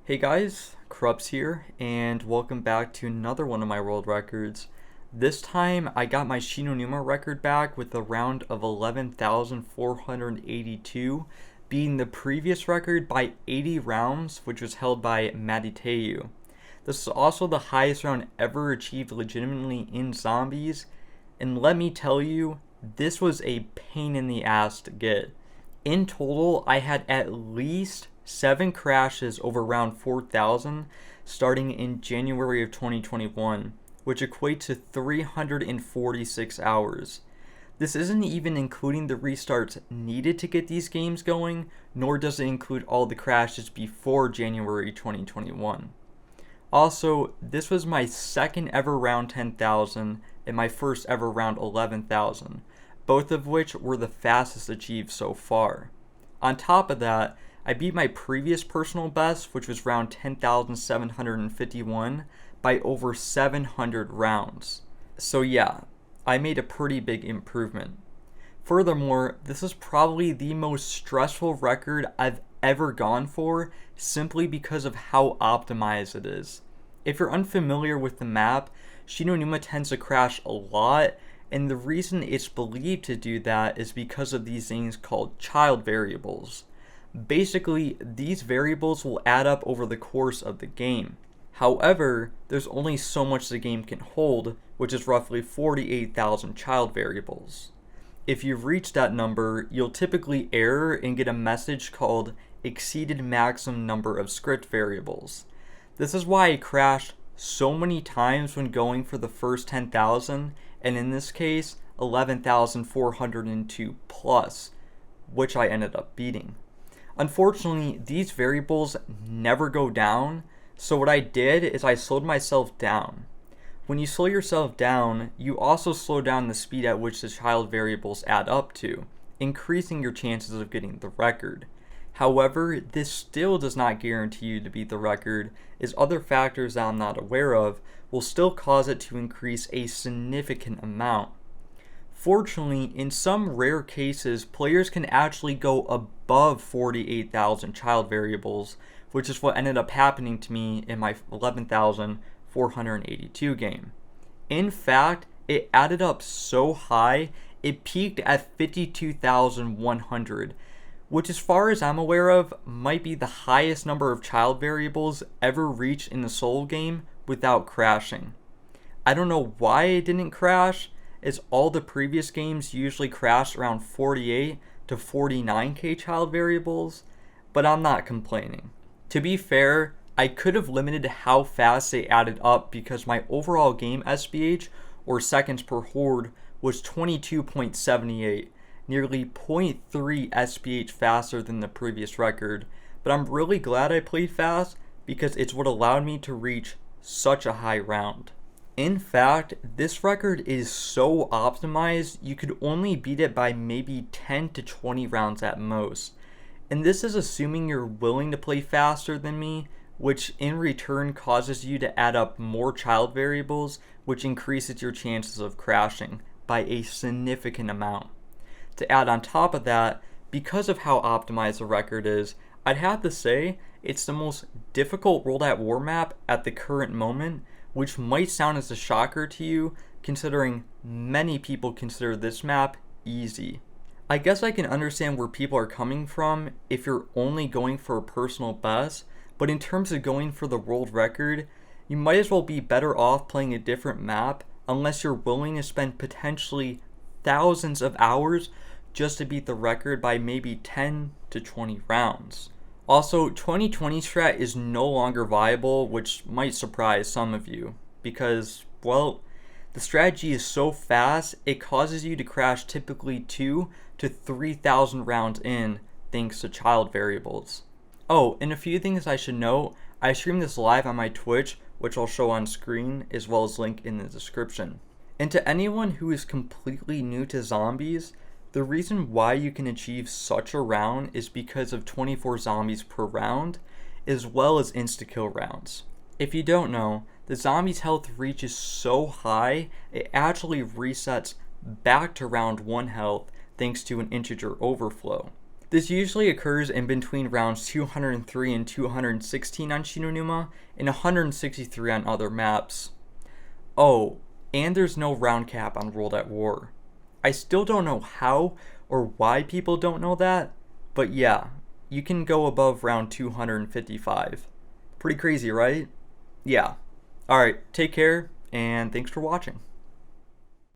Hey guys, Cruppz here, and welcome back to another one of my world records. This time I got my Numa record back with a round of 11,482, beating the previous record by 80 rounds, which was held by Matiteyu. This is also the highest round ever achieved legitimately in zombies, and let me tell you, this was a pain in the ass to get. In total, I had at least 7 crashes over round 4,000 starting in January of 2021, which equates to 346 hours. This isn't even including the restarts needed to get these games going, nor does it include all the crashes before January 2021. Also, this was my second ever round 10,000 and my first ever round 11,000, both of which were the fastest achieved so far. On top of that, I beat my previous personal best, which was round 10,751, by over 700 rounds. So yeah, I made a pretty big improvement. Furthermore, this is probably the most stressful record I've ever gone for, simply because of how optimized it is. If you're unfamiliar with the map, Numa tends to crash a lot, and the reason it's believed to do that is because of these things called child variables. Basically, these variables will add up over the course of the game. However, there's only so much the game can hold, which is roughly 48,000 child variables. If you've reached that number, you'll typically error and get a message called exceeded maximum number of script variables. This is why I crashed so many times when going for the first 10,000, and in this case, 11,402 plus, which I ended up beating. Unfortunately, these variables never go down, so what I did is I slowed myself down. When you slow yourself down, you also slow down the speed at which the child variables add up to, increasing your chances of getting the record. However, this still does not guarantee you to beat the record, as other factors that I'm not aware of will still cause it to increase a significant amount. Fortunately, in some rare cases, players can actually go above 48,000 child variables, which is what ended up happening to me in my 11,482 game. In fact, it added up so high, it peaked at 52,100, which as far as I'm aware of, might be the highest number of child variables ever reached in a solo game without crashing. I don't know why it didn't crash, as all the previous games usually crash around 48 to 49k child variables, but I'm not complaining. To be fair, I could have limited how fast they added up because my overall game SPH, or seconds per horde, was 22.78, nearly 0.3 SPH faster than the previous record, but I'm really glad I played fast because it's what allowed me to reach such a high round. In fact, this record is so optimized, you could only beat it by maybe 10 to 20 rounds at most. And this is assuming you're willing to play faster than me, which in return causes you to add up more child variables, which increases your chances of crashing by a significant amount. To add on top of that, because of how optimized the record is, I'd have to say it's the most difficult World at War map at the current moment, which might sound as a shocker to you, considering many people consider this map easy. I guess I can understand where people are coming from if you're only going for a personal best, but in terms of going for the world record, you might as well be better off playing a different map unless you're willing to spend potentially thousands of hours just to beat the record by maybe 10 to 20 rounds. Also, 2020 strat is no longer viable, which might surprise some of you, because, well, the strategy is so fast, it causes you to crash typically 2 to 3,000 rounds in, thanks to child variables. Oh, and a few things I should note, I stream this live on my Twitch, which I'll show on screen, as well as link in the description. And to anyone who is completely new to zombies, the reason why you can achieve such a round is because of 24 zombies per round, as well as insta-kill rounds. If you don't know, the zombie's health reaches so high, it actually resets back to round 1 health thanks to an integer overflow. This usually occurs in between rounds 203 and 216 on Numa, and 163 on other maps. Oh, and there's no round cap on World at War. I still don't know how or why people don't know that, but yeah, you can go above round 255. Pretty crazy, right? Yeah. Alright, take care, and thanks for watching.